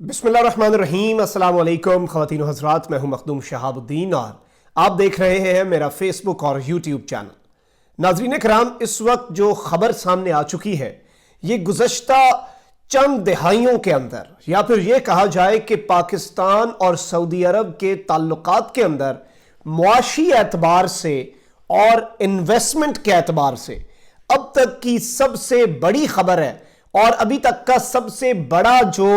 बिस्मिल्लाहिर्रहमानिर्रहीम। अस्सलाम वालेकुम ख़वातीन व हज़रात, मैं हूं मखदूम शहाबुद्दीन और आप देख रहे हैं मेरा फेसबुक और यूट्यूब चैनल। नाज़रीन कराम, इस वक्त जो खबर सामने आ चुकी है ये गुज़श्ता चंद दहाइयों के अंदर, या फिर ये कहा जाए कि पाकिस्तान और सऊदी अरब के ताल्लुकात के अंदर मुआशी एतबार से और इन्वेस्टमेंट के एतबार से अब तक की सबसे बड़ी खबर है और अभी तक का सबसे बड़ा जो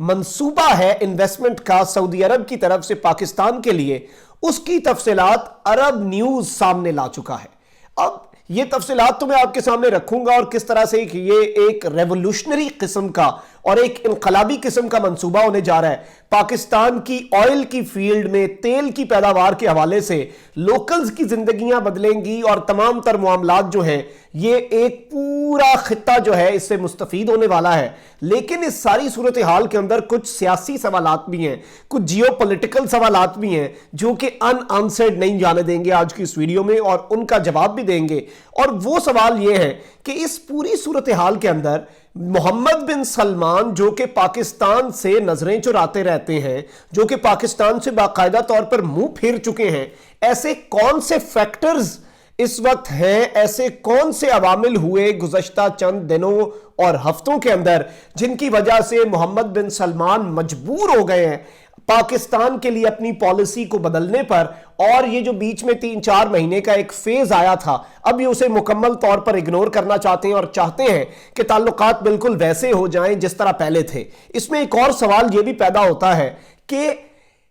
मंसूबा है इन्वेस्टमेंट का सऊदी अरब की तरफ से पाकिस्तान के लिए, उसकी तफसीलात अरब न्यूज सामने ला चुका है। अब ये तफसीलात तो मैं आपके सामने रखूंगा और किस तरह से ये एक रेवोल्यूशनरी किस्म का और एक इनकलाबी किस्म का मंसूबा होने जा रहा है। पाकिस्तान की ऑयल की फील्ड में तेल की पैदावार के हवाले से लोकल्स की जिंदगियां बदलेंगी और तमाम तर मामलात जो हैं ये एक पूरा खित्ता जो है इससे मुस्तफीद होने वाला है। लेकिन इस सारी सूरत हाल के अंदर कुछ सियासी सवालात भी हैं, कुछ जियो पॉलिटिकल सवालात भी हैं जो कि अनआंसर्ड नहीं जाने देंगे आज की इस वीडियो में, और उनका जवाब भी देंगे। और वो सवाल ये है कि इस पूरी सूरत हाल के अंदर मोहम्मद बिन सलमान, जो कि पाकिस्तान से नजरें चुराते रहते हैं, जो कि पाकिस्तान से बाकायदा तौर पर मुंह फेर चुके हैं, ऐसे कौन से फैक्टर्स इस वक्त हैं, ऐसे कौन से अवामिल हुए गुज़श्ता चंद दिनों और हफ्तों के अंदर जिनकी वजह से मोहम्मद बिन सलमान मजबूर हो गए हैं पाकिस्तान के लिए अपनी पॉलिसी को बदलने पर। और ये जो बीच में 3-4 महीने का एक फेज आया था, अब ये उसे मुकम्मल तौर पर इग्नोर करना चाहते हैं और चाहते हैं कि ताल्लुकात बिल्कुल वैसे हो जाएं जिस तरह पहले थे। इसमें एक और सवाल ये भी पैदा होता है कि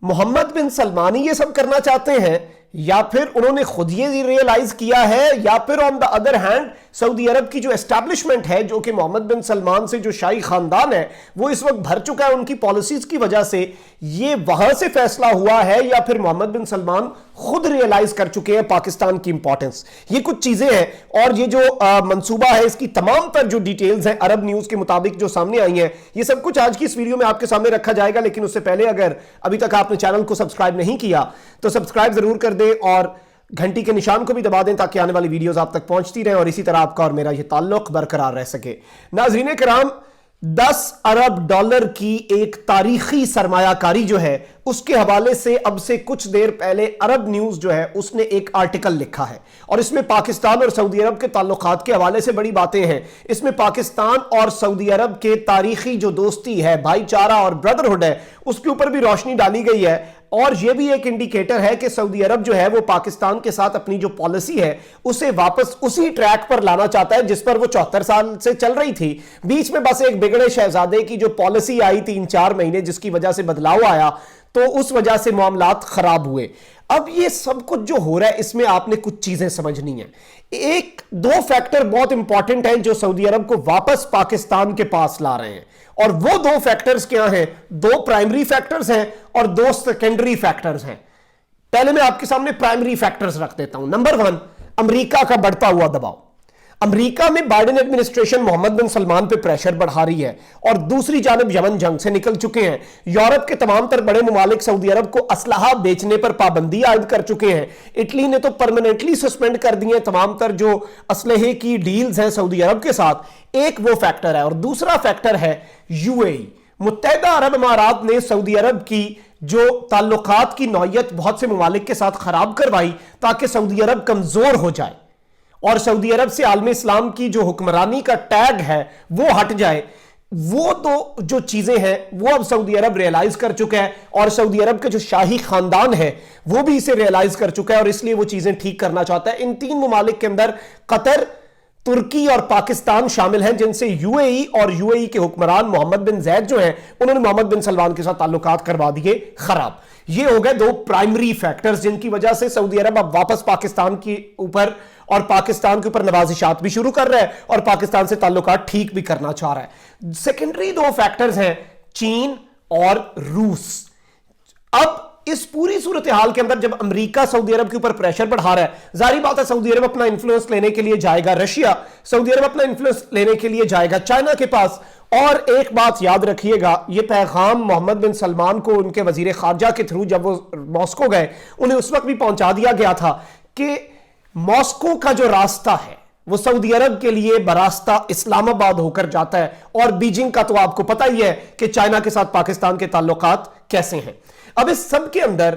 मोहम्मद बिन सलमान ही ये सब करना चाहते हैं या फिर उन्होंने खुद ये रियलाइज किया है, या फिर on the other hand Saudi Arab की जो एस्टैब्लिशमेंट है, जो कि मोहम्मद बिन सलमान से जो शाही खानदान है वो इस वक्त भर चुका है उनकी पॉलिसीज की वजह से, ये वहां से फैसला हुआ है, या फिर मोहम्मद बिन सलमान खुद रियलाइज कर चुके हैं पाकिस्तान की इंपॉर्टेंस। ये कुछ चीजें हैं और ये जो मंसूबा है इसकी तमाम तर जो डिटेल्स हैं अरब न्यूज के मुताबिक जो सामने आई हैं, ये सब कुछ आज की इस वीडियो में आपके सामने रखा जाएगा। लेकिन उससे पहले अगर अभी तक आपने चैनल को सब्सक्राइब नहीं किया तो सब्सक्राइब जरूर कर दें और घंटी के निशान को भी दबा दें ताकि आने वाली वीडियोस आप तक पहुंचती रहें और इसी तरह आपका और मेरा ये ताल्लुक बरकरार रह सके। नाज़रीन कराम, 10 अरब डॉलर की एक तारीखी सरमायाकारी जो है उसके हवाले से अब से कुछ देर पहले अरब न्यूज जो है उसने एक आर्टिकल लिखा है और इसमें पाकिस्तान और सऊदी अरब के ताल्लुकात के हवाले से बड़ी बातें हैं। इसमें पाकिस्तान और सऊदी अरब के तारीखी जो दोस्ती है, भाईचारा और ब्रदरहुड है, उसके ऊपर भी रोशनी डाली गई है। और यह भी एक इंडिकेटर है कि सऊदी अरब जो है वो पाकिस्तान के साथ अपनी जो पॉलिसी है उसे वापस उसी ट्रैक पर लाना चाहता है जिस पर वो 74 साल से चल रही थी। बीच में बस एक बिगड़े शहजादे की जो पॉलिसी आई 3-4 महीने, जिसकी वजह से बदलाव आया, तो उस वजह से मामलात खराब हुए। अब ये सब कुछ जो हो रहा है इसमें आपने कुछ चीजें समझनी है। एक दो फैक्टर बहुत इंपॉर्टेंट हैं जो सऊदी अरब को वापस पाकिस्तान के पास ला रहे हैं, और वो दो फैक्टर्स क्या हैं? 2 प्राइमरी फैक्टर्स हैं और 2 सेकेंडरी फैक्टर्स हैं। पहले मैं आपके सामने प्राइमरी फैक्टर्स रख देता हूं। नंबर 1, अमेरिका का बढ़ता हुआ दबाव। अमेरिका में बाइडेन एडमिनिस्ट्रेशन मोहम्मद बिन सलमान पे प्रेशर बढ़ा रही है और दूसरी जानब यमन जंग से निकल चुके हैं। यूरोप के तमाम तर बड़े मुमालिक सऊदी अरब को असलहा बेचने पर पाबंदी आयद कर चुके हैं। इटली ने तो परमानेंटली सस्पेंड कर दिए तमाम तर जो असलहे की डील्स हैं सऊदी अरब के साथ। एक वो फैक्टर है और दूसरा फैक्टर है यूएई। मुत्तहिदा अरब अमारात ने सऊदी अरब की जो ताल्लुकात की नौयत बहुत से मुमालिक के साथ खराब करवाई ताकि सऊदी अरब कमजोर हो जाए और सऊदी अरब से आलम इस्लाम की जो हुक्मरानी का टैग है वो हट जाए। वो दो जो चीजें हैं वो अब सऊदी अरब रियलाइज कर चुका है और सऊदी अरब का जो शाही खानदान है वो भी इसे रियलाइज कर चुका है और इसलिए वो चीजें ठीक करना चाहता है। इन 3 मुमालिक के अंदर कतर, तुर्की और पाकिस्तान शामिल हैं, जिनसे यूएई और यूएई के हुक्मरान मोहम्मद बिन जैद जो हैं उन्होंने मोहम्मद बिन सलमान के साथ ताल्लुकात करवा दिए खराब। ये हो गए 2 प्राइमरी फैक्टर्स जिनकी वजह से सऊदी अरब अब वापस पाकिस्तान के ऊपर और पाकिस्तान के ऊपर नवाजिशात भी शुरू कर रहा है और पाकिस्तान से ताल्लुकात ठीक भी करना चाह रहा है। सेकेंडरी 2 फैक्टर्स हैं चीन और रूस। अब इस पूरी सूरत हाल के अंदर जब अमेरिका सऊदी अरब के ऊपर प्रेशर बढ़ा रहा है, जारी बात है सऊदी अरब अपना इन्फ्लुएंस लेने के लिए जाएगा रशिया, सऊदी अरब अपना इन्फ्लुएंस लेने के लिए जाएगा चाइना के पास। और एक बात याद रखिएगा, यह पैगाम मोहम्मद बिन सलमान को उनके वजीर खारजा के थ्रू जब वो मॉस्को गए उन्हें उस वक्त भी पहुंचा दिया गया था कि मॉस्को का जो रास्ता है وہ سعودی عرب کے لیے براستہ اسلام آباد ہو کر جاتا ہے، اور بیجنگ کا تو آپ کو پتہ ہی ہے کہ چائنا کے ساتھ پاکستان کے تعلقات کیسے ہیں۔ اب اس سب کے اندر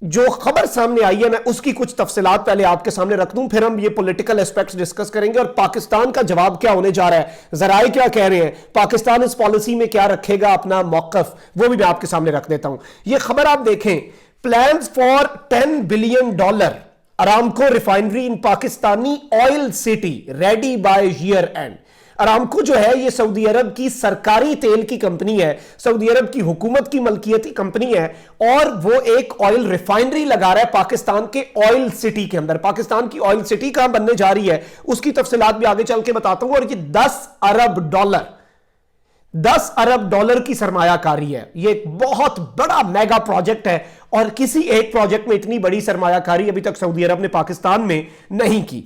جو خبر سامنے آئی ہے، میں اس کی کچھ تفصیلات پہلے آپ کے سامنے رکھ دوں، پھر ہم یہ پولیٹیکل اسپیکٹس ڈسکس کریں گے اور پاکستان کا جواب کیا ہونے جا رہا ہے، ذرائع کیا کہہ رہے ہیں، پاکستان اس پالیسی میں کیا رکھے گا اپنا موقف، وہ بھی میں آپ کے سامنے رکھ دیتا ہوں۔ یہ خبر آپ دیکھیں، plans for $10 billion Aramco refinery in Pakistani oil city ready by year end۔ ارامکو جو ہے یہ سعودی عرب کی سرکاری تیل کی کمپنی ہے، سعودی عرب کی حکومت کی ملکیتی کمپنی ہے، اور وہ ایک آئل ریفائنری لگا رہا ہے پاکستان کے آئل سٹی کے اندر۔ پاکستان کی آئل سٹی کہاں بننے جا رہی ہے اس کی تفصیلات بھی آگے چل کے بتاتا ہوں، اور یہ $10 ارب کی سرمایہ کاری ہے۔ یہ ایک بہت بڑا میگا پروجیکٹ ہے، اور کسی ایک پروجیکٹ میں اتنی بڑی سرمایہ کاری ابھی تک سعودی عرب نے پاکستان میں نہیں کی۔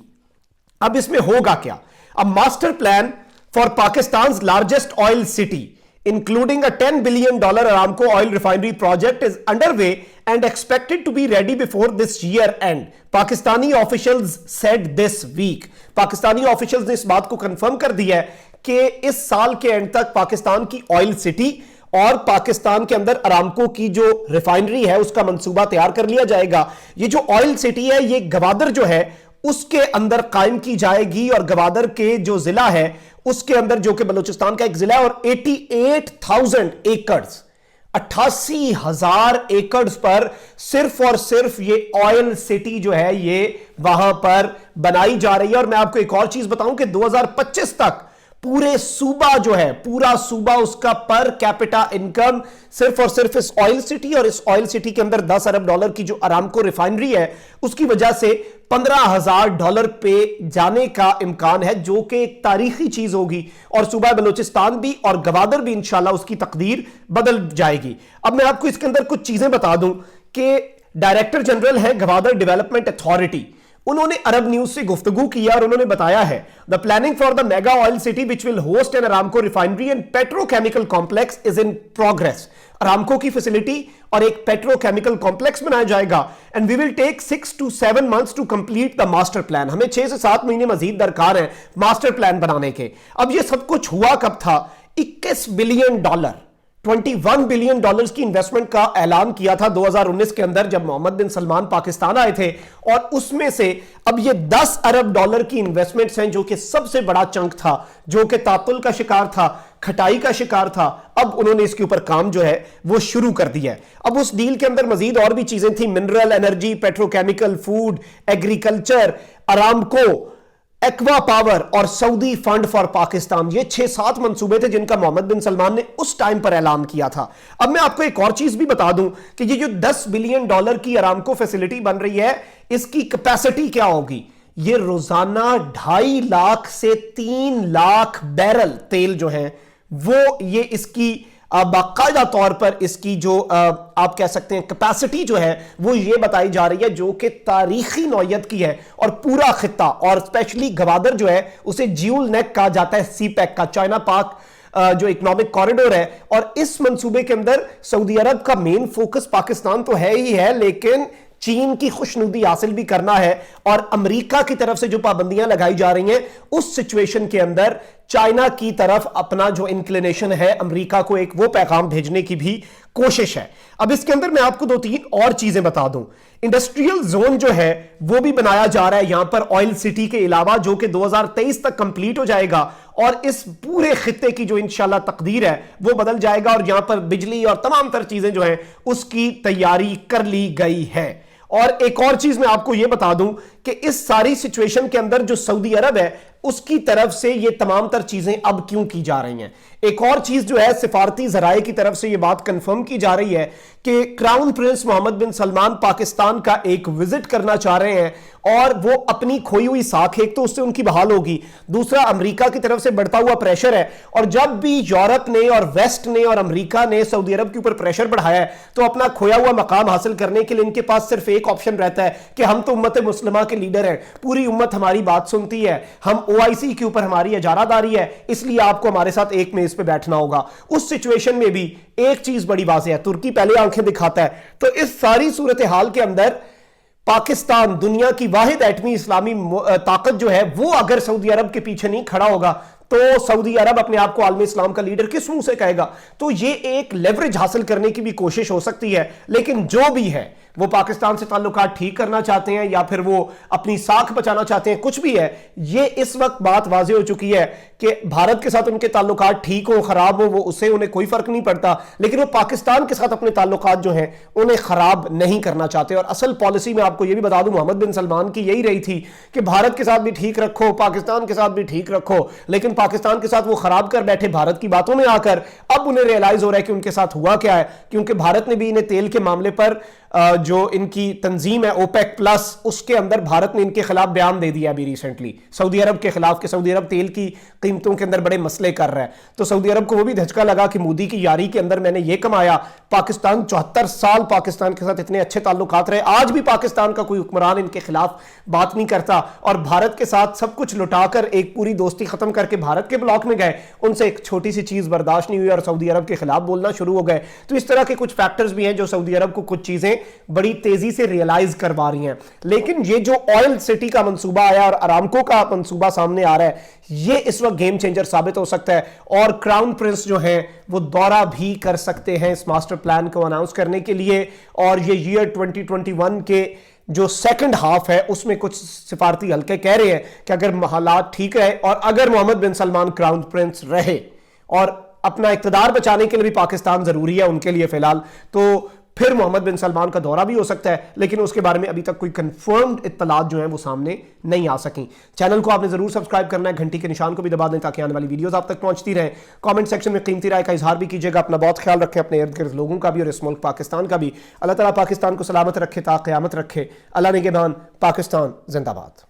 اب اس میں ہوگا کیا؟ A master plan for Pakistan's largest oil city, including a $10 billion Aramco oil refinery project, is underway and expected to be ready before this year end. Pakistani officials said this week. Pakistani officials نے اس بات کو confirm کر دیا ہے کہ اس سال کے and تک پاکستان کی آئل سٹی اور پاکستان کے اندر ارامکو کی جو ریفائنری ہے اس کا منصوبہ تیار کر لیا جائے گا۔ یہ جو آئل سٹی ہے یہ گوادر جو ہے اس کے اندر قائم کی جائے گی، اور گوادر کے جو ضلع ہے اس کے اندر، جو کہ بلوچستان کا ایک ضلع ہے، اور 88,000 ایکڑز 88,000 ایکڑز پر صرف اور صرف یہ آئل سٹی جو ہے یہ وہاں پر بنائی جا رہی ہے۔ اور میں آپ کو ایک اور چیز بتاؤں کہ 2025 تک پورے صوبہ جو ہے، پورا صوبہ اس کا پر کیپٹا انکم صرف اور صرف اس آئل سٹی اور اس آئل سٹی کے اندر $10 ارب کی جو ارامکو ریفائنری ہے اس کی وجہ سے $15,000 پہ جانے کا امکان ہے، جو کہ ایک تاریخی چیز ہوگی، اور صوبہ بلوچستان بھی اور گوادر بھی انشاءاللہ اس کی تقدیر بدل جائے گی۔ اب میں آپ کو اس کے اندر کچھ چیزیں بتا دوں کہ ڈائریکٹر جنرل ہے گوادر ڈیولپمنٹ اتھارٹی، انہوں نے عرب نیوز سے گفتگو کیا اور انہوں نے بتایا ہے the planning for the mega oil city which will host an Aramco refinery and petrochemical complex is in progress۔ ارامکو کی فیسلٹی اور ایک پیٹرو کیمیکل کمپلیکس بنایا جائے گا، and we will take 6 to 7 months to complete the master plan۔ ہمیں 6 سے 7 مہینے مزید درکار ہیں ماسٹر پلان بنانے کے۔ اب یہ سب کچھ ہوا کب تھا؟ $21 بلین $21 بلین کی انویسٹمنٹ کا اعلان کیا تھا 2019 کے اندر جب محمد بن سلمان پاکستان آئے تھے، اور اس میں سے اب یہ $10 ارب کی انویسٹمنٹس ہیں، جو کہ سب سے بڑا چنک تھا، جو کہ تعطل کا شکار تھا، کھٹائی کا شکار تھا۔ اب انہوں نے اس کے اوپر کام جو ہے وہ شروع کر دیا ہے۔ اب اس ڈیل کے اندر مزید اور بھی چیزیں تھیں، mineral energy, petro chemical, food, agriculture, Aramco, ایکوا پاور اور سعودی فنڈ فار پاکستان۔ یہ 6-7 منصوبے تھے جن کا محمد بن سلمان نے اس ٹائم پر اعلان کیا تھا۔ اب میں آپ کو ایک اور چیز بھی بتا دوں کہ یہ جو $10 بلین کی ارامکو فیسلٹی بن رہی ہے، اس کی کیپیسٹی کیا ہوگی؟ یہ روزانہ 2.5 لاکھ سے 3 لاکھ بیرل تیل جو ہیں وہ یہ اس کی باقاعدہ طور پر اس کی جو آپ کہہ سکتے ہیں کیپیسٹی جو ہے وہ یہ بتائی جا رہی ہے، جو کہ تاریخی نوعیت کی ہے، اور پورا خطہ اور اسپیشلی گوادر جو ہے اسے جیول نیک کہا جاتا ہے، سی پیک کا، چائنا پاک جو اکنامک کوریڈور ہے، اور اس منصوبے کے اندر سعودی عرب کا مین فوکس پاکستان تو ہے ہی ہے، لیکن چین کی خوشنودی حاصل بھی کرنا ہے، اور امریکہ کی طرف سے جو پابندیاں لگائی جا رہی ہیں اس سچویشن کے اندر چائنا کی طرف اپنا جو انکلینیشن ہے امریکہ کو ایک وہ پیغام بھیجنے کی بھی کوشش ہے۔ اب اس کے اندر میں آپ کو 2-3 اور چیزیں بتا دوں۔ انڈسٹریل زون جو ہے وہ بھی بنایا جا رہا ہے یہاں پر آئل سٹی کے علاوہ، جو کہ 2023 تک کمپلیٹ ہو جائے گا، اور اس پورے خطے کی جو انشاءاللہ تقدیر ہے وہ بدل جائے گا، اور یہاں پر بجلی اور تمام تر چیزیں جو ہیں اس کی تیاری کر لی گئی ہے۔ اور ایک اور چیز میں آپ کو یہ بتا دوں کہ اس ساری سچویشن کے اندر جو سعودی عرب ہے اس کی طرف سے یہ تمام تر چیزیں اب کیوں کی جا رہی ہیں۔ ایک اور چیز جو ہے سفارتی ذرائع کی طرف سے یہ بات کنفرم کی جا رہی ہے کہ کراؤن پرنس محمد بن سلمان پاکستان کا ایک وزٹ کرنا چاہ رہے ہیں، اور وہ اپنی کھوئی ہوئی ساکھ ایک تو اس سے ان کی بحال ہوگی، دوسرا امریکہ کی طرف سے بڑھتا ہوا پریشر ہے، اور جب بھی یورپ نے اور ویسٹ نے اور امریکہ نے سعودی عرب کے اوپر پریشر بڑھایا ہے تو اپنا کھویا ہوا مقام حاصل کرنے کے لیے ان کے پاس صرف ایک آپشن رہتا ہے کہ ہم تو امت مسلمہ کے لیڈر ہیں، پوری امت ہماری بات سنتی ہے، ہم OIC کے اوپر ہماری اجارہ داری ہے، اس لیے آپ کو ہمارے ساتھ ایک میز پہ بیٹھنا ہوگا۔ اس سچویشن میں بھی ایک چیز بڑی واضح ہے، ترکی پہلے آنکھیں دکھاتا ہے، تو اس ساری صورتحال کے اندر पाकिस्तान दुनिया की वाहिद एटमी इस्लामी ताकत जो है वो अगर सऊदी अरब के पीछे नहीं खड़ा होगा तो सऊदी अरब अपने आप को आलमी इस्लाम का लीडर किस मुंह से कहेगा। तो ये एक लेवरेज हासिल करने की भी कोशिश हो सकती है, लेकिन जो भी है वो पाकिस्तान से ताल्लुकात ठीक करना चाहते हैं या फिर वो अपनी साख बचाना चाहते हैं, कुछ भी है, ये इस वक्त बात वाज़ेह हो चुकी है कि भारत के साथ उनके ताल्लुकात ठीक हो खराब हो वो उससे उन्हें कोई फर्क नहीं पड़ता, लेकिन वो पाकिस्तान के साथ अपने ताल्लुकात जो हैं उन्हें खराब नहीं करना चाहते। और असल पॉलिसी में आपको ये भी बता दूं, मोहम्मद बिन सलमान की यही रही थी कि भारत के साथ भी ठीक रखो, पाकिस्तान के साथ भी ठीक रखो, लेकिन पाकिस्तान के साथ वो खराब कर बैठे भारत की बातों में आकर। अब उन्हें रियलाइज हो रहा है कि उनके साथ हुआ क्या है, क्योंकि भारत ने भी इन्हें तेल के मामले पर जो इनकी तंजीम है ओपेक प्लस, उसके अंदर भारत ने इनके खिलाफ बयान दे दिया अभी रिसेंटली सऊदी अरब के खिलाफ कि सऊदी अरब तेल की कीमतों के अंदर बड़े मसले कर रहा है। तो सऊदी अरब को वो भी धचका लगा कि मोदी की यारी के अंदर मैंने ये कमाया, पाकिस्तान 74 साल पाकिस्तान के साथ इतने अच्छे ताल्लुकात रहे, आज भी पाकिस्तान का कोई हुक्मरान इनके खिलाफ बात नहीं करता, और भारत के साथ सब कुछ लुटाकर एक पूरी दोस्ती खत्म करके भारत के ब्लॉक में गए, उनसे एक छोटी सी चीज बर्दाश्त नहीं हुई और सऊदी अरब के खिलाफ बोलना शुरू हो गए। तो इस तरह के कुछ फैक्टर्स भी हैं जो सऊदी अरब को कुछ चीजें बड़ी तेजी से रियलाइज करवा रही हैं। लेकिन ये जो ऑयल सिटी का मंसूबा आया और अरामको का मंसूबा सामने आ रहा है, ये इस वक्त गेम चेंजर साबित हो सकता है, और क्राउन प्रिंस जो हैं वो दौरा भी कर सकते हैं इस मास्टर प्लान को अनाउंस करने के लिए। और ये ईयर 2021 के जो सेकंड हाफ है उसमें कुछ सिफारती हलके कह रहे हैं कि अगर हालात ठीक रहे और अगर मोहम्मद बिन सलमान क्राउन प्रिंस रहे और अपना इक्तदार बचाने के लिए भी पाकिस्तान जरूरी है उनके लिए फिलहाल, तो फिर मोहम्मद बिन सलमान का दौरा भी हो सकता है, लेकिन उसके बारे में अभी तक कोई कंफर्म्ड इत्तलात जो है वो सामने नहीं आ सकी। चैनल को आपने जरूर सब्सक्राइब करना है, घंटी के निशान को भी दबा दें ताकि आने वाली वीडियोस आप तक पहुंचती रहें। कमेंट सेक्शन में कीमती राय का इजहार भी कीजिएगा। अपना बहुत ख्याल रखें, अपने इर्द गिर्द लोगों का भी और इस मुल्क पाकिस्तान का भी। अल्लाह ताला पाकिस्तान को सलामत रखे, ता क़यामत रखे। अल्लाह निगहबान, पाकिस्तान जिंदाबाद।